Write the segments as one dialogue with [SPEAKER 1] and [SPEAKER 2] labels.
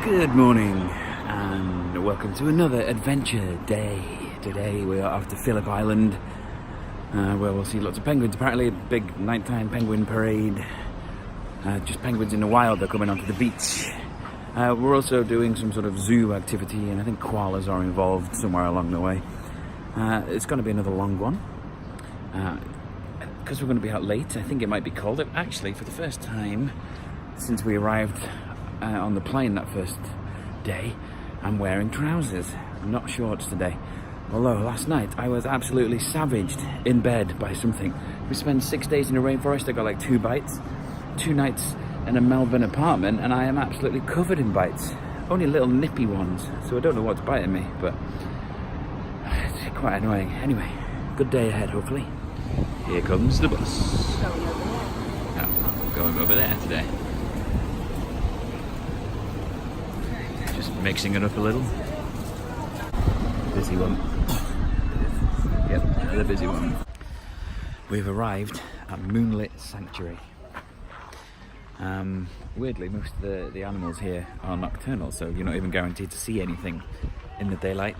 [SPEAKER 1] Good morning and welcome to another adventure day. Today we are off to Phillip Island where we'll see lots of penguins. Apparently a big nighttime penguin parade. Just penguins in the wild, they're coming onto the beach. We're also doing some sort of zoo activity and I think koalas are involved somewhere along the way. It's going to be another long one. Because we're going to be out late, I think it might be cold. Actually, for the first time since we arrived on the plane that first day, I'm wearing trousers, not shorts today. Although last night I was absolutely savaged in bed by something. We spent 6 days in the rainforest. I got like 2 bites, 2 nights in a Melbourne apartment, and I am absolutely covered in bites. Only little nippy ones, so I don't know what's biting me, but it's quite annoying. Anyway, good day ahead, hopefully. Here comes the bus. I'm going over there today. Just mixing it up a little. Busy one. Yep, the busy one. We've arrived at Moonlit Sanctuary. Weirdly, most of the animals here are nocturnal, so you're not even guaranteed to see anything in the daylight.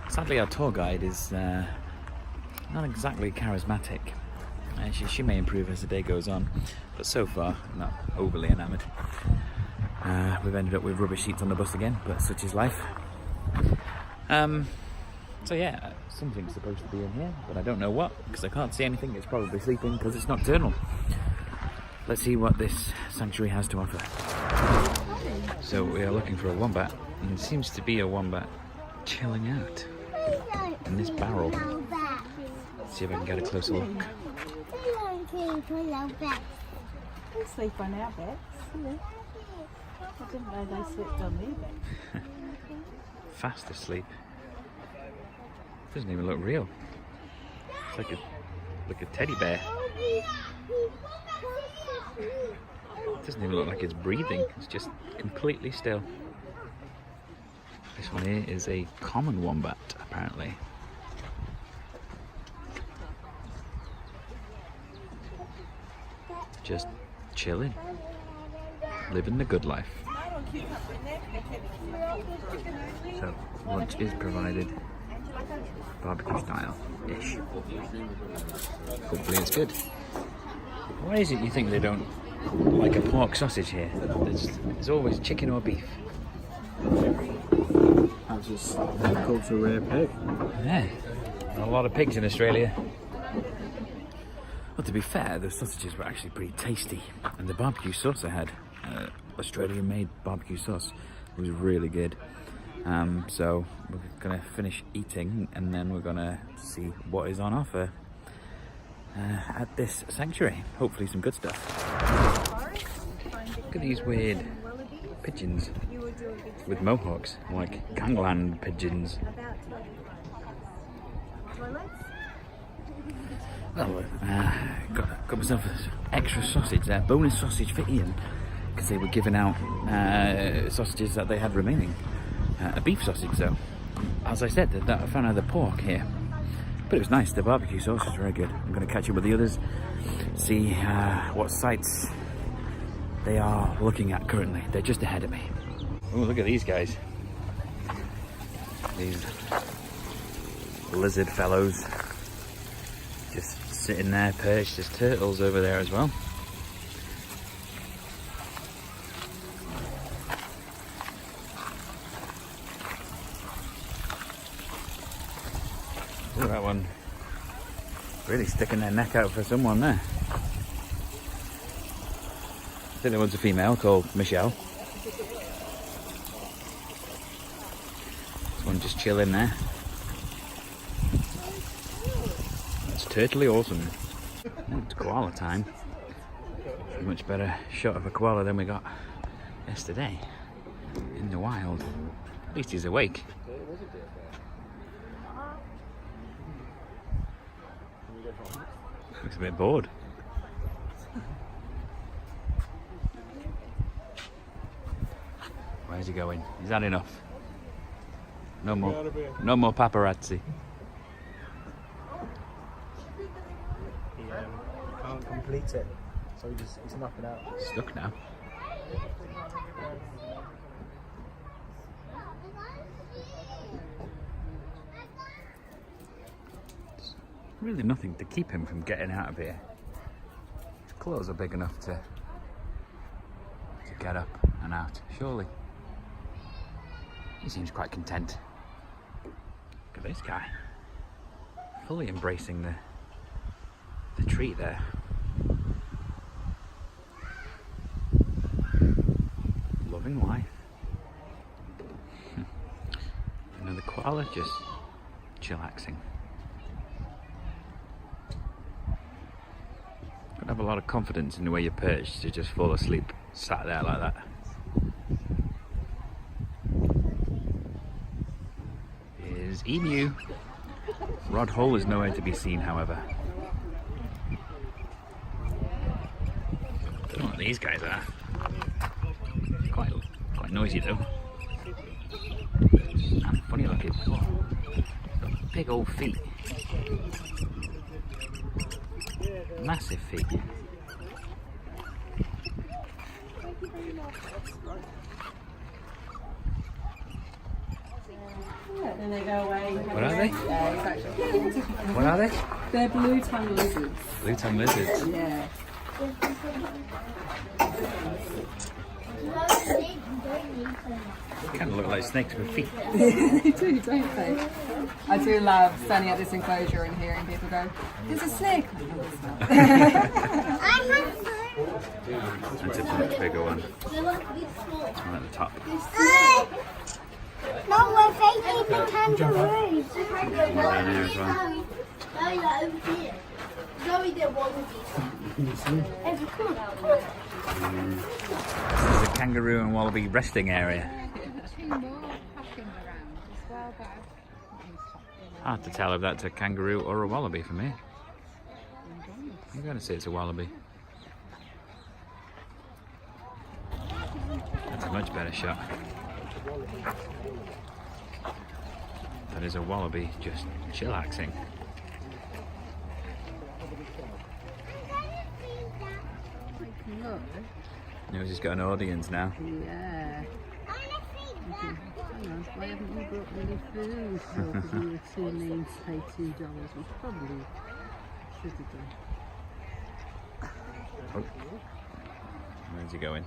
[SPEAKER 1] Sadly, our tour guide is not exactly charismatic. She may improve as the day goes on, but so far, not overly enamoured. We've ended up with rubbish seats on the bus again, but such is life. So yeah, something's supposed to be in here, but I don't know what, because I can't see anything. It's probably sleeping because it's nocturnal. Let's see what this sanctuary has to offer. So we are looking for a wombat, and it seems to be a wombat chilling out in this barrel. Let's see if I can get a closer look.
[SPEAKER 2] They sleep on our beds. Yeah. I didn't know they slept on their bed.
[SPEAKER 1] Fast asleep. Doesn't even look real. It's like a teddy bear. Doesn't even look like it's breathing. It's just completely still. This one here is a common wombat, apparently. Just chilling, living the good life. So lunch is provided, barbecue style-ish. Hopefully it's good. Why is it you think they don't like a pork sausage here? There's always chicken or beef.
[SPEAKER 3] That's just difficult to rear pig.
[SPEAKER 1] Yeah, a lot of pigs in Australia. Well, to be fair, the sausages were actually pretty tasty, and the barbecue sauce I had, Australian-made barbecue sauce, was really good. So we're gonna finish eating, and then we're gonna see what is on offer at this sanctuary. Hopefully some good stuff. Look at these weird pigeons with mohawks, like gangland pigeons. Well, got myself an extra sausage there, bonus sausage for Iain, because they were giving out sausages that they had remaining. A beef sausage though. As I said, that I found out the pork here. But it was nice, the barbecue sauce was very good. I'm going to catch up with the others, see what sites they are looking at currently. They're just ahead of me. Oh, look at these guys. These lizard fellows. Just sitting there perched. There's turtles over there as well. Look at that one. Really sticking their neck out for someone there. I think there was a female called Michelle. This one just chilling there. It's totally awesome. Oh, it's koala time. A much better shot of a koala than we got yesterday in the wild. At least he's awake. Looks a bit bored. Where's he going? Is that enough? No more paparazzi.
[SPEAKER 3] He can't complete it, so he's knocking out.
[SPEAKER 1] Stuck now. really nothing to keep him from getting out of here. His claws are big enough to get up and out, surely. He seems quite content. Look at this guy. Fully embracing the tree there. Loving life. Another koala just chillaxing. Gotta have a lot of confidence in the way you're perched to just fall asleep sat there like that. Here's emu. Rod Hole is nowhere to be seen, however. Don't know what these guys are. Quite noisy though. And funny looking. Got big old feet. Massive feet.
[SPEAKER 2] And they go away.
[SPEAKER 1] What are they?
[SPEAKER 2] Yeah, exactly.
[SPEAKER 1] What are they?
[SPEAKER 2] They're blue-tongued lizards.
[SPEAKER 1] Blue-tongued lizards.
[SPEAKER 2] Yeah.
[SPEAKER 1] They kind of look like snakes with feet.
[SPEAKER 2] They do, don't they? I do love standing at this enclosure and hearing people go, "There's a snake."
[SPEAKER 1] That's a much bigger one. It's one at the top.
[SPEAKER 4] No, we're facing the kangaroos.
[SPEAKER 1] One down here as well. There's a kangaroo and wallaby resting area. Hard to tell if that's a kangaroo or a wallaby from here. I'm going to say it's a wallaby. That's a much better shot. That is a wallaby just chillaxing. Knows he's got an audience now.
[SPEAKER 2] Yeah. Why haven't you brought any food? Well, because we were too mean to pay $2, which probably should have done.
[SPEAKER 1] Oh. Where's he going?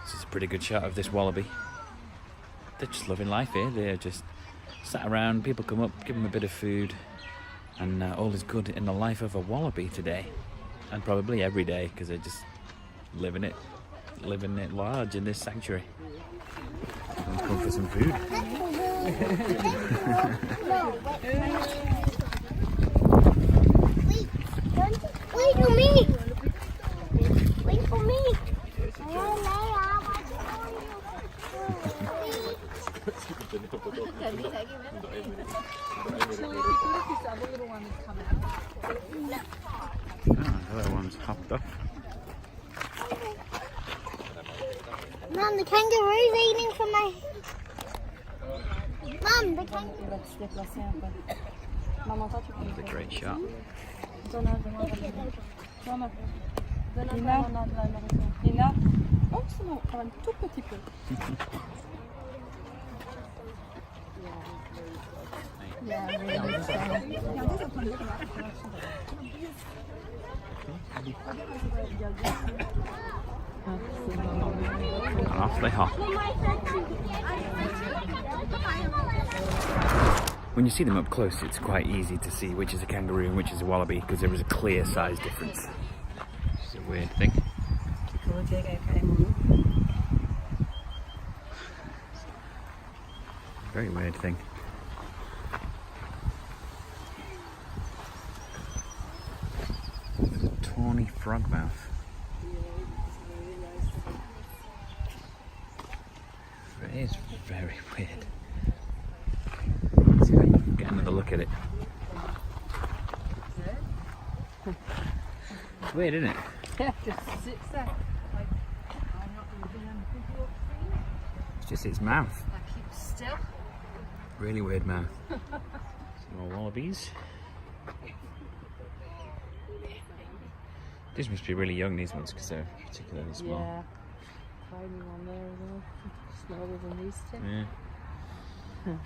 [SPEAKER 1] This is a pretty good shot of this wallaby. They're just loving life here. They're just sat around, people come up, give them a bit of food, and all is good in the life of a wallaby today. And probably every day, because they're just living it large in this sanctuary. Let's go for some food.
[SPEAKER 4] Wait for me. Wait for me.
[SPEAKER 1] The other one's hopped up.
[SPEAKER 4] Mum, the kangaroo's eating from my... Mum, the kangaroo...
[SPEAKER 1] That's a great shot.
[SPEAKER 2] Lina. Oh, c'est bon, quand même tout petit peu.
[SPEAKER 1] And off they hop. When you see them up close, it's quite easy to see which is a kangaroo and which is a wallaby, because there is a clear size difference. It's a weird thing. Very weird thing. There's a tawny frogmouth. It is very weird. Let's see if I can get another look at it. It's weird, isn't it?
[SPEAKER 2] Yeah, just sits there.
[SPEAKER 1] It's just its mouth.
[SPEAKER 2] I keep still.
[SPEAKER 1] Really weird mouth. Some more wallabies. These must be really young, these ones, because they're particularly small.
[SPEAKER 2] Yeah. Tiny one there as well. Smaller than these two.
[SPEAKER 1] Yeah.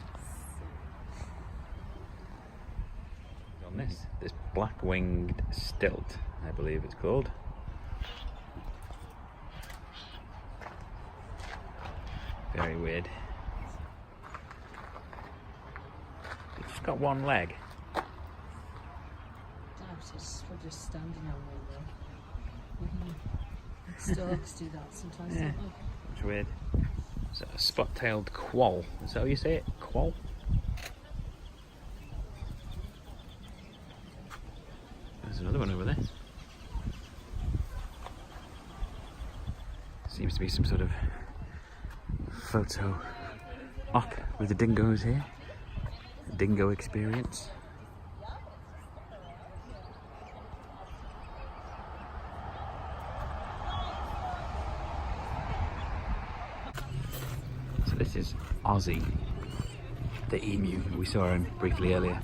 [SPEAKER 1] on this black-winged stilt, I believe it's called. Very weird. It's just got one leg.
[SPEAKER 2] We're just standing on one there. Storks do that sometimes,
[SPEAKER 1] Yeah,
[SPEAKER 2] don't they?
[SPEAKER 1] it's weird. It's a spot-tailed quoll. Is that how you say it? Quoll? There's another one over there. Seems to be some sort of photo op with the dingoes here. A dingo experience. So this is Ozzy, the emu. We saw him briefly earlier.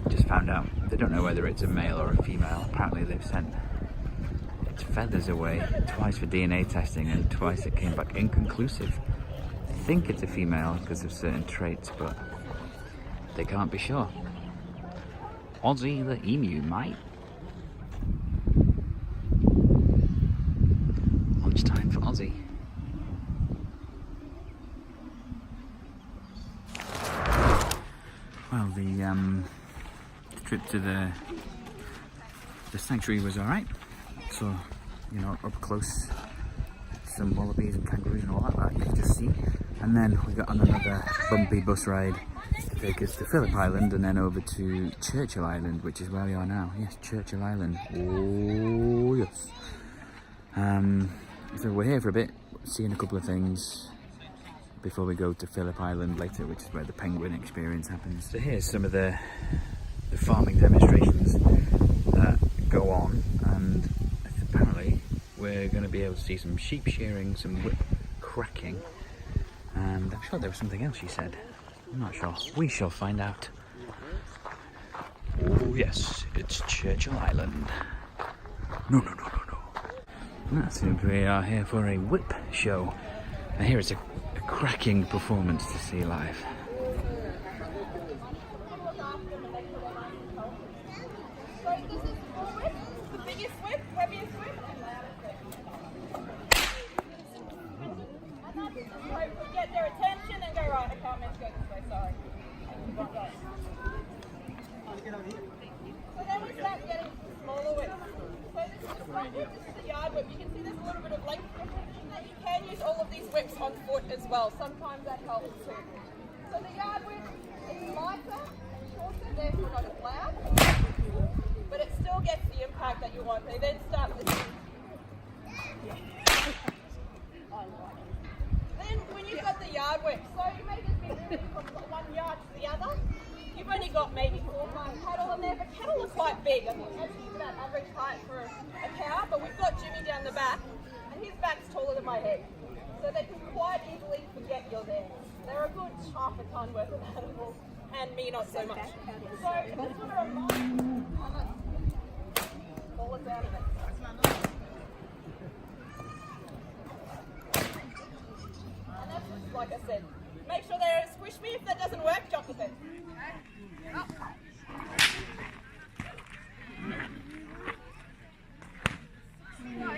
[SPEAKER 1] Just found out they don't know whether it's a male or a female. Apparently they've sent its feathers away twice for DNA testing and twice it came back inconclusive. I think it's a female because of certain traits, but they can't be sure. Ozzy the emu, mate. Lunchtime for Ozzy. Well, the trip to the sanctuary was alright. So, you know, up close, some wallabies and kangaroos and all that you could just see. And then we got on another bumpy bus ride to take us to Phillip Island and then over to Churchill Island, which is where we are now. Yes, Churchill Island. Oh, yes. So we're here for a bit, seeing a couple of things before we go to Phillip Island later, which is where the penguin experience happens. So here's some of the farming demonstrations that go on, and apparently we're going to be able to see some sheep shearing, some whip cracking, and I'm sure there was something else she said. I'm not sure. We shall find out. Oh yes, it's Churchill Island. No. That seems we are here for a whip show. And here is a cracking performance to see live.
[SPEAKER 5] Get their attention and go, right, I can't meant to go this way, sorry. So then we start getting smaller whips. So this is the front whip, this is the yard whip. You can see there's a little bit of length difference in that. You can use all of these whips on foot as well. Sometimes that helps too. So the yard whip is lighter and shorter, therefore not as loud. But it still gets the impact that you want. They then start lifting. Then when you've got the yard whip, so you may just be moving from one yard to the other. You've only got maybe 4 or 5 cattle in there, but cattle are quite big. I think that's about average height for a cow, but we've got Jimmy down the back, and his back's taller than my head. So they can quite easily forget you're there. They're a good half a ton worth of animals, and me not so much. So I just want to remind all us out of it. Like I said, make sure they don't squish me. If that doesn't work, jump with it. Up. No.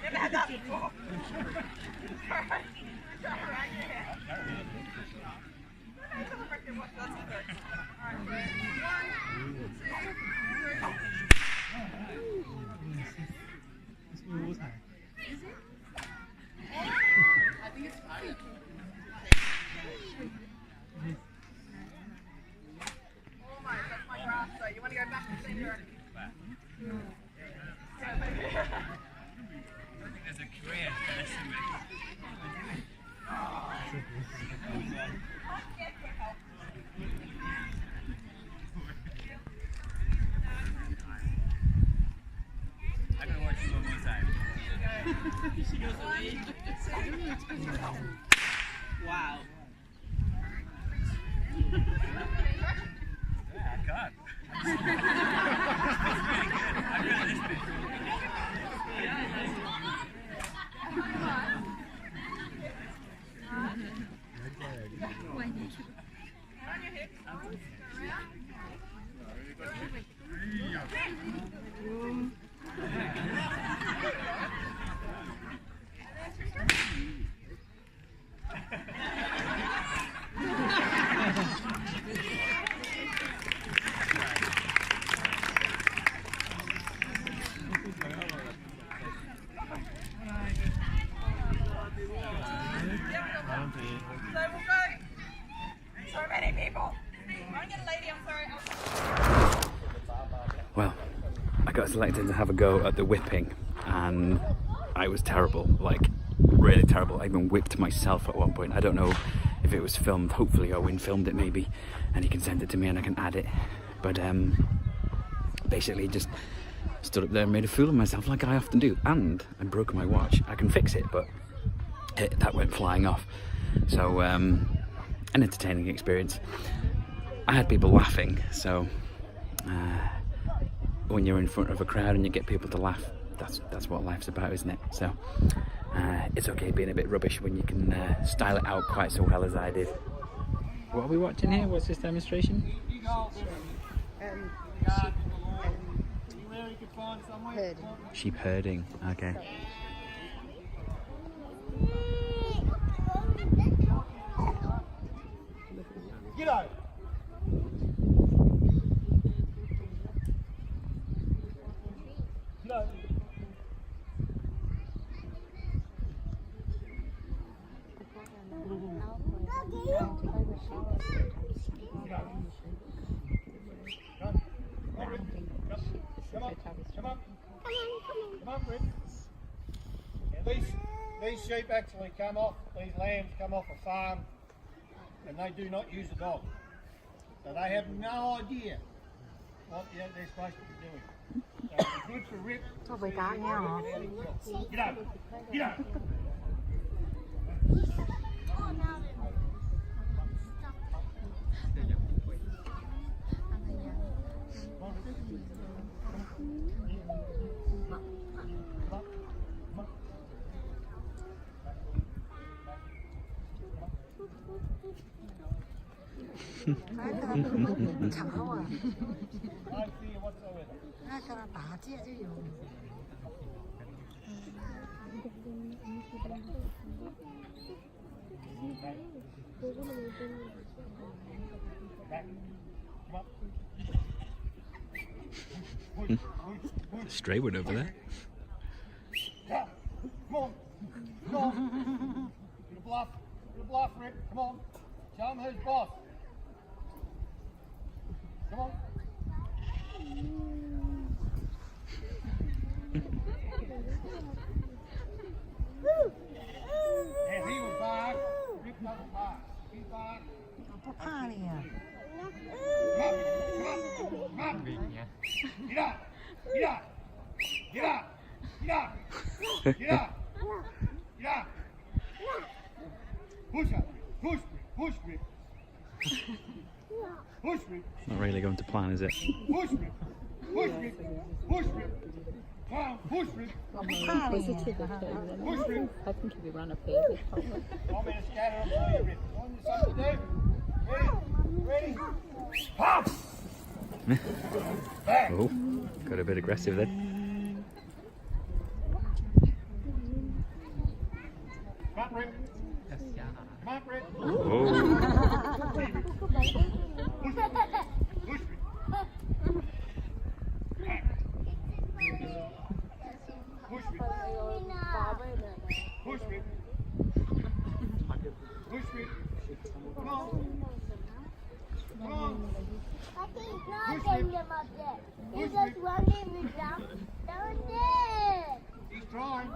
[SPEAKER 5] Never had that before. Wow.
[SPEAKER 3] Yeah, I can't.
[SPEAKER 5] So many people. I'm get a lady, I'm sorry.
[SPEAKER 1] Well, I got selected to have a go at the whipping, and I was terrible, like really terrible. I even whipped myself at one point. I don't know if it was filmed. Hopefully Owen filmed it maybe, and he can send it to me and I can add it. But basically just stood up there and made a fool of myself like I often do, and I broke my watch. I can fix it, but that went flying off. So an entertaining experience. I had people laughing, so when you're in front of a crowd and you get people to laugh, that's what life's about, isn't it? So it's okay being a bit rubbish when you can style it out quite so well as I did. What are we watching here? What's this demonstration? Sheep herding, okay.
[SPEAKER 3] G'day. G'day. Come on, Fred. Yeah, these sheep actually come off, these lambs come off a farm, and they do not use a dog. So they have no idea what they're supposed to be doing. So it's good for Rip. Get up! Get up! No fear whatsoever.
[SPEAKER 1] Stray one over there.
[SPEAKER 3] Come on. Come on. Get a bluff. Get a bluff, Rip. Come on. Show them who's boss. Come on. And he will bark. Rip doesn't bark. He barks. Come on. Come on. Get up. Get up. Get up. Get up. Get up. Get up. Push up. Push. Push, Rip. Push, Rip.
[SPEAKER 1] It's not really going to plan, is it?
[SPEAKER 3] Push, Rip. Push, Rip. Push, Rip. Come on, push, Rip. Push, Rip.
[SPEAKER 2] I think if you run up here, he'd probably.
[SPEAKER 3] Want me to scatter them for you, Rip? Want me something to do? Ready? Ready? Pop! Bang!
[SPEAKER 1] Oh, got a bit aggressive then.
[SPEAKER 3] Come on, Rip. Come on, Rip.
[SPEAKER 1] Oh.
[SPEAKER 3] Push, Rip. Bang. Push, Rip. Push, Rip. Push, Rip. Come on. Come on.
[SPEAKER 4] He's not getting them up there. He's just running with them down there.
[SPEAKER 3] He's trying.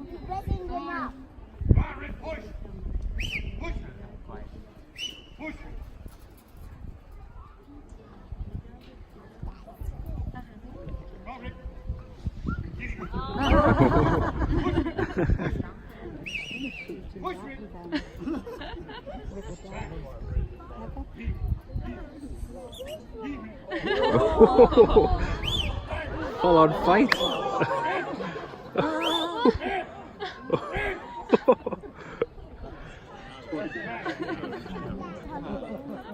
[SPEAKER 4] He's breaking them up.
[SPEAKER 3] Come on, Rip. Push. Push, Rip. Push, Rip. Come on, Rip. Get him.
[SPEAKER 1] Full on fight.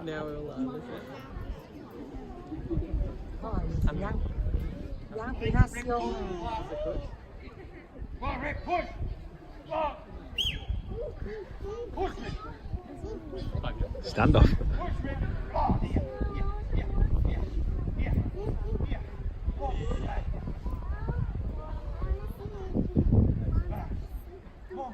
[SPEAKER 6] Now we'll love it.
[SPEAKER 3] Come on, Rick, push! Come on! Push me!
[SPEAKER 1] Stand off.
[SPEAKER 3] Push me! Oh, yeah. Oh, come on.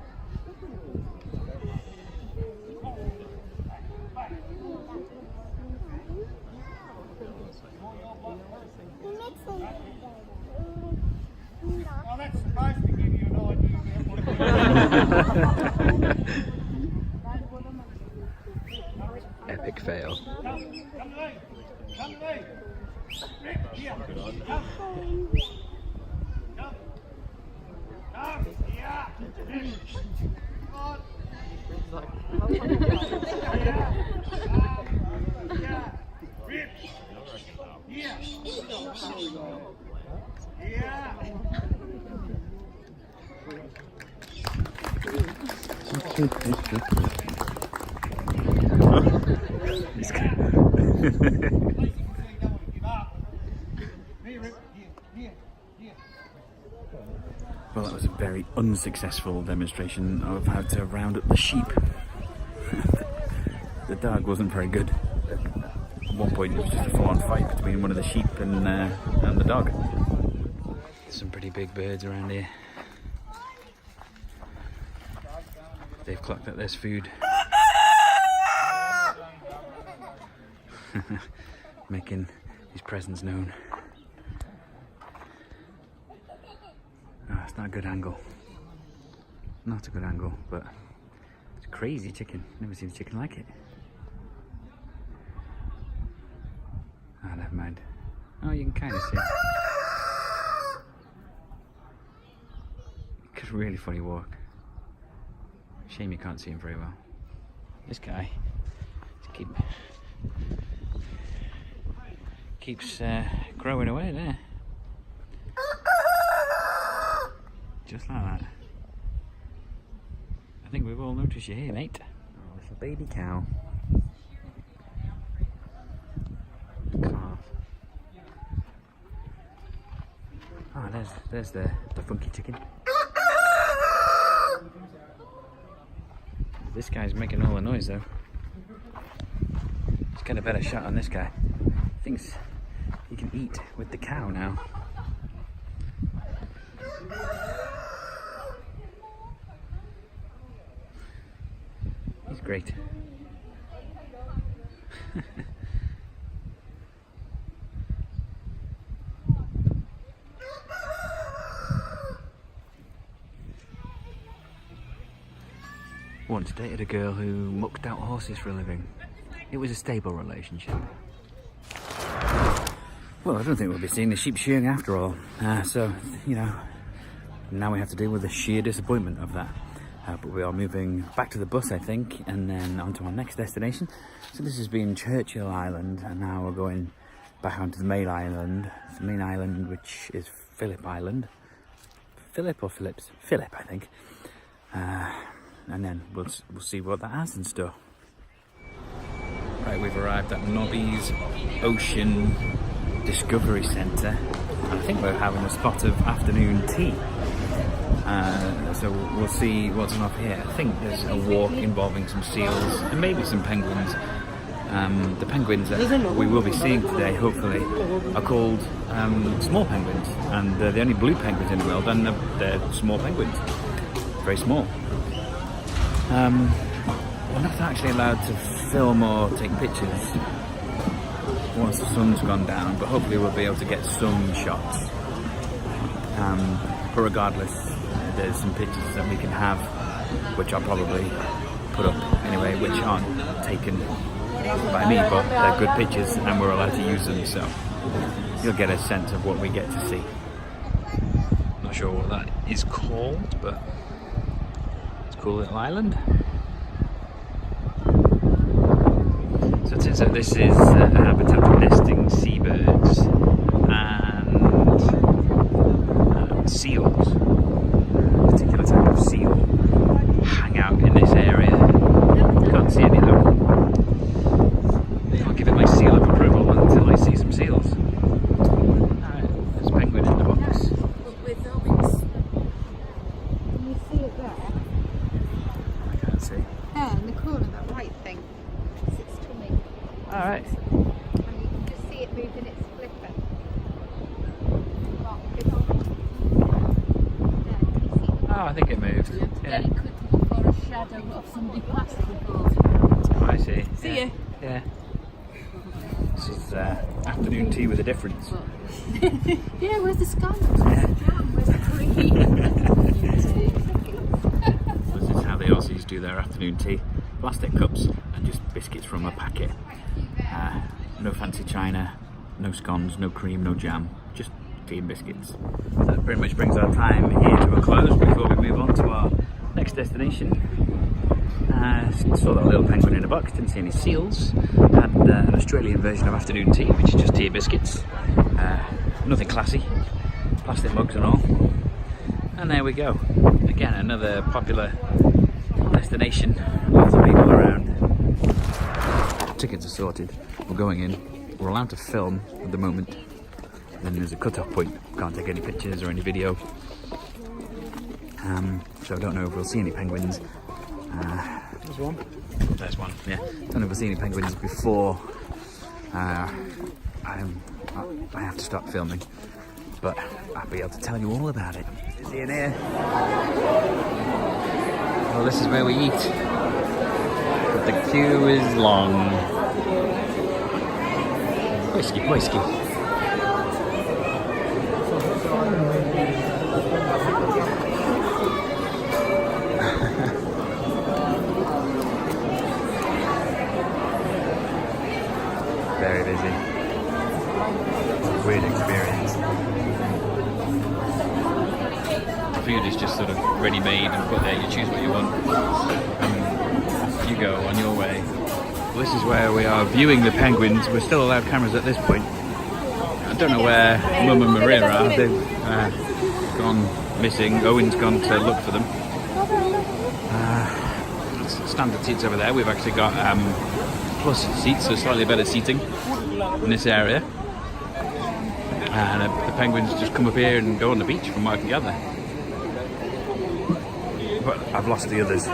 [SPEAKER 3] Well, that's supposed to give you an idea about what
[SPEAKER 1] Epic fail.
[SPEAKER 3] Come to me! Come to me! Rick, here! Come! Come! Come! Yeah! Come on! Yeah! Rip! Yeah! Yeah!
[SPEAKER 1] Well, that was a very unsuccessful demonstration of how to round up the sheep. The dog wasn't very good. At one point, it was just a full-on fight between one of the sheep and the dog. Some pretty big birds around here. They've clocked that there's food. Making his presence known. Oh, it's not a good angle. Not a good angle, but it's a crazy chicken. Never seen a chicken like it. Ah, never mind. Oh, you can kind of see it. It's a really funny walk. Shame you can't see him very well. This guy keeps growing away there. Just like that. I think we've all noticed you here, mate. Oh, little baby cow. Calf. Oh, there's the funky chicken. This guy's making all the noise though. Let's get a better shot on this guy. Thinks he can eat with the cow now. He's great. Once dated a girl who mucked out horses for a living. It was a stable relationship. Well, I don't think we'll be seeing the sheep shearing after all. So, you know, now we have to deal with the sheer disappointment of that. But we are moving back to the bus, I think, and then on to our next destination. So this has been Churchill Island, and now we're going back onto the main island. The main island, which is Phillip Island. Phillip or Phillips? Phillip, I think. And then we'll see what that has in store. Right, we've arrived at Nobby's Ocean Discovery Centre. I think we're having a spot of afternoon tea. So we'll see what's on offer here. I think there's a walk involving some seals and maybe some penguins. The penguins that we will be seeing today, hopefully, are called small penguins, and they're the only blue penguins in the world, and they're small penguins, very small. We're not actually allowed to film or take pictures once the sun's gone down, but hopefully we'll be able to get some shots. But regardless, there's some pictures that we can have, which I'll probably put up anyway, which aren't taken by me, but they're good pictures and we're allowed to use them, so you'll get a sense of what we get to see. not sure what that is called, but it's a cool little island. So it turns out this is a habitat for nesting seabirds and seals. A particular type of seal hang out in this area. Can't see any though. I'll give it my seal of approval until I see some seals. Alright, there's a penguin in the box.
[SPEAKER 2] But with those, can you see it there?
[SPEAKER 1] I can't see.
[SPEAKER 2] Yeah, in the corner, that white thing. It's its tummy.
[SPEAKER 1] Alright.
[SPEAKER 2] And you can just see it moving its flipper.
[SPEAKER 1] Oh, I think it moved.
[SPEAKER 2] Very quickly before a shadow of somebody passed the ball.
[SPEAKER 1] Oh, I see.
[SPEAKER 2] See
[SPEAKER 1] yeah.
[SPEAKER 2] ya.
[SPEAKER 1] Yeah. This is afternoon tea with a difference.
[SPEAKER 2] Yeah, where's the scone? Where's the jam? Where's the cream?
[SPEAKER 1] This is how the Aussies do their afternoon tea. Plastic cups and just biscuits from a packet. No fancy china, no scones, no cream, no jam, just tea and biscuits. So that pretty much brings our time here to a close before we move on to our next destination. Saw that little penguin in a box, didn't see any seals. Had an Australian version of afternoon tea, which is just tea and biscuits. Nothing classy, plastic mugs and all. And there we go. Again, another popular destination, lots of people around. Tickets are sorted, we're going in. We're allowed to film at the moment. Then there's a cut-off point, can't take any pictures or any video. So I don't know if we'll see any penguins. There's one. There's one, yeah. Don't know if we'll see any penguins before I have to stop filming. But I'll be able to tell you all about it. Is Iain here? Well, this is where we eat. But the queue is long. Whiskey, whiskey. Very busy. Weird experience. The food is just sort of ready-made and put there. You choose what you want, and off you go on your way. Well, this is where we are viewing the penguins. We're still allowed cameras at this point. I don't know where Mum and Maria are. They've gone missing. Owen's gone to look for them. Standard seats over there. We've actually got plus seats, so slightly better seating in this area. And the penguins just come up here and go on the beach, from what I can gather. But I've lost the others.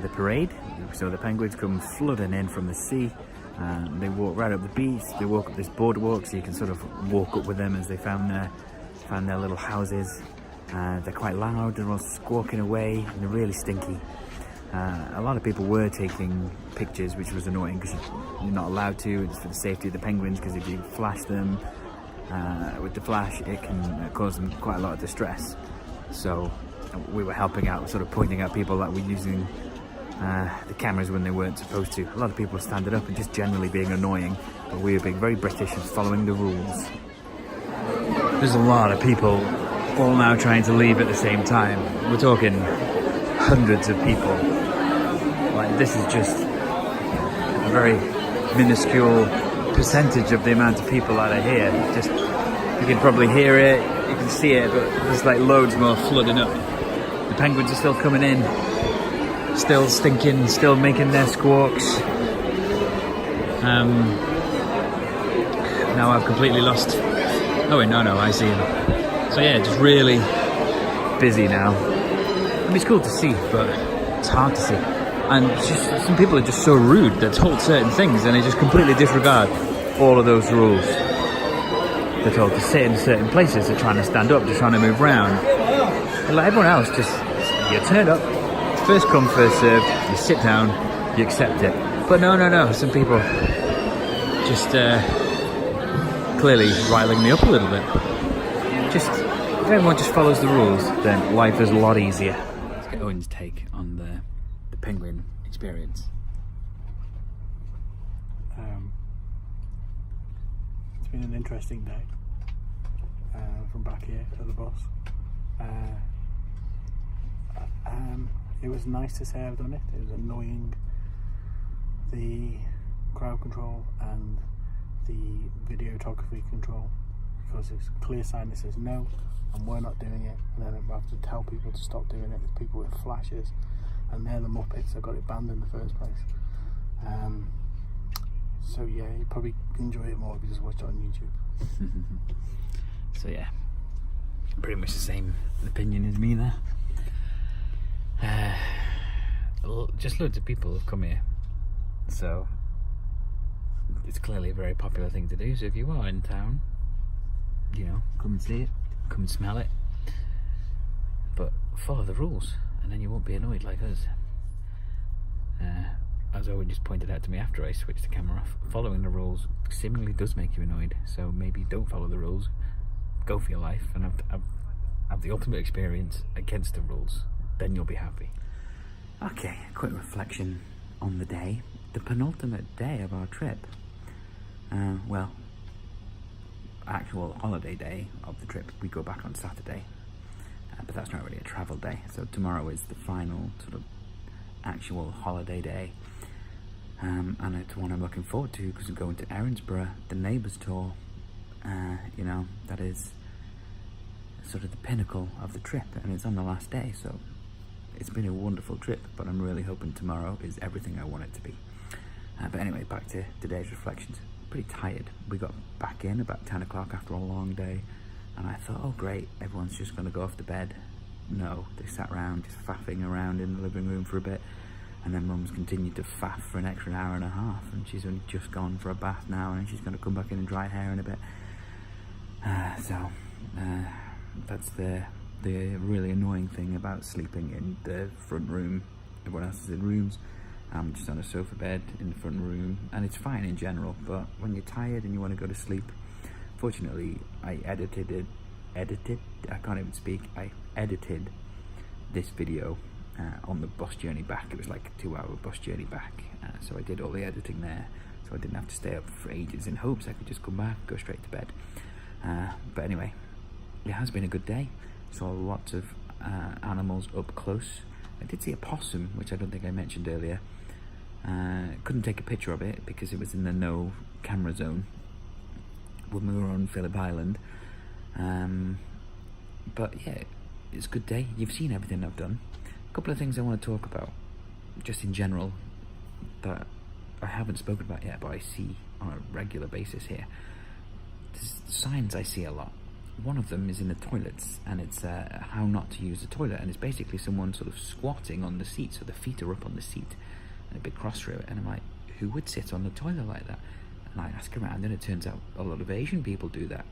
[SPEAKER 1] The parade. So the penguins come flooding in from the sea. They walk right up the beach. They walk up this boardwalk, so you can sort of walk up with them as they found their little houses. They're quite loud. They're all squawking away, and they're really stinky. A lot of people were taking pictures, which was annoying because you're not allowed to. It's for the safety of the penguins, because if you flash them with the flash, it can cause them quite a lot of distress. So we were helping out, sort of pointing out people that were using the cameras when they weren't supposed to. A lot of people were standing up and just generally being annoying, but we were being very British and following the rules. There's a lot of people all now trying to leave at the same time. We're talking hundreds of people. Like, this is just a very minuscule percentage of the amount of people that are here. Just, you can probably hear it, you can see it, but there's like loads more flooding up. The penguins are still coming in, still stinking, still making their squawks. Now I've completely lost. Oh wait, no, I see him. So yeah, just really busy now. I mean, it's cool to see, but it's hard to see. And just some people are just so rude. They're told certain things and they just completely disregard all of those rules. They're told to sit in certain places. They're trying to stand up. They're trying to move around. And like everyone else, just you turn up, first come, first served. You sit down, you accept it. But no. Some people just clearly riling me up a little bit. Just if everyone just follows the rules, then life is a lot easier. Let's get Owen's take on the penguin experience.
[SPEAKER 7] It's been an interesting day from back here to the bus. It was nice to say I've done it. It was annoying, the crowd control and the videography control, because it's a clear sign that says no and we're not doing it, and then I have to tell people to stop doing it. There's people with flashes and they're the Muppets that got it banned in the first place. So yeah, you probably enjoy it more if you just watch it on YouTube.
[SPEAKER 1] So yeah, pretty much the same opinion as me there. Just loads of people have come here, so it's clearly a very popular thing to do. So if you are in town, you know, come and see it, come and smell it, but follow the rules and then you won't be annoyed like us. As Owen just pointed out to me after I switched the camera off, following the rules seemingly does make you annoyed, so maybe don't follow the rules, go for your life and have the ultimate experience against the rules, then you'll be happy. Okay, quick reflection on the day, the penultimate day of our trip. Well, actual holiday day of the trip. We go back on Saturday, but that's not really a travel day, so tomorrow is the final sort of actual holiday day, and it's one I'm looking forward to because we're going to Erinsborough, the neighbours tour. You know, that is sort of the pinnacle of the trip, and it's on the last day, so it's been a wonderful trip, but I'm really hoping tomorrow is everything I want it to be. But anyway, back to today's reflections. Pretty tired. We got back in about 10 o'clock after a long day, and I thought, oh great, everyone's just going to go off to bed. No, they sat around just faffing around in the living room for a bit, and then Mum's continued to faff for an extra hour and a half, and she's only just gone for a bath now, and she's going to come back in and dry hair in a bit. That's the really annoying thing about sleeping in the front room. Everyone else is in rooms. I'm just on a sofa bed in the front room, and it's fine in general, but when you're tired and you want to go to sleep, fortunately I edited this video on the bus journey back. It was like a 2-hour bus journey back, so I did all the editing there, so I didn't have to stay up for ages in hopes I could just come back, go straight to bed. But anyway, it has been a good day. Saw lots of animals up close. I did see a possum, which I don't think I mentioned earlier. Couldn't take a picture of it because it was in the no camera zone when we were on Phillip Island. But yeah, it's a good day. You've seen everything I've done. A couple of things I want to talk about, just in general, that I haven't spoken about yet, but I see on a regular basis here. There's signs I see a lot. One of them is in the toilets, and it's how not to use the toilet, and it's basically someone sort of squatting on the seat, so the feet are up on the seat, and a big cross through it, and I'm like, who would sit on the toilet like that? And I ask around, and it turns out a lot of Asian people do that.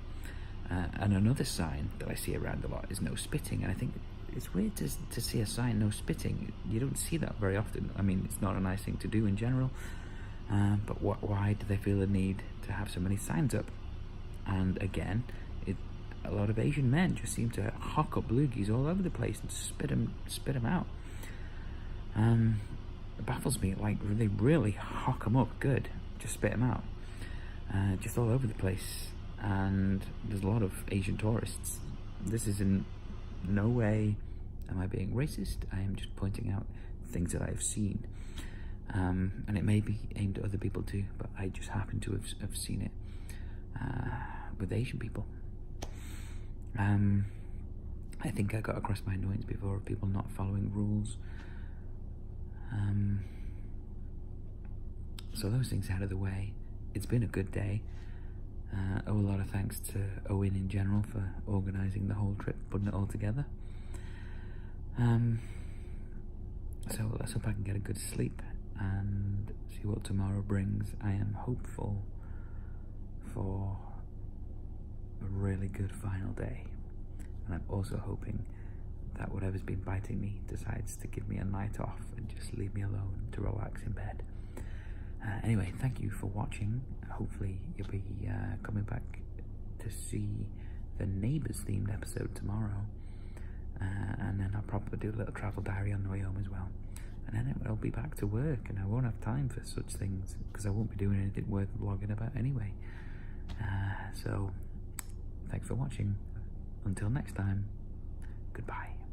[SPEAKER 1] And another sign that I see around a lot is no spitting, and I think it's weird to see a sign, no spitting. You don't see that very often. I mean, it's not a nice thing to do in general, but why do they feel the need to have so many signs up? And again, a lot of Asian men just seem to hock up loogies all over the place and spit them out. It baffles me, like they really hock them up good, just spit them out, just all over the place. and there's a lot of Asian tourists. This is in no way am I being racist. I am just pointing out things that I've seen, and it may be aimed at other people too, but I just happen to have seen it with Asian people. I think I got across my annoyance before of people not following rules. So those things out of the way. It's been a good day. Owe a lot of thanks to Owen in general for organising the whole trip, putting it all together. So let's hope I can get a good sleep and see what tomorrow brings. I am hopeful for a really good final day, and I'm also hoping that whatever's been biting me decides to give me a night off and just leave me alone to relax in bed. Anyway, thank you for watching. Hopefully you'll be coming back to see the Neighbours themed episode tomorrow, and then I'll probably do a little travel diary on the way home as well, and then I'll be back to work and I won't have time for such things because I won't be doing anything worth vlogging about anyway. So thanks for watching. Until next time, goodbye.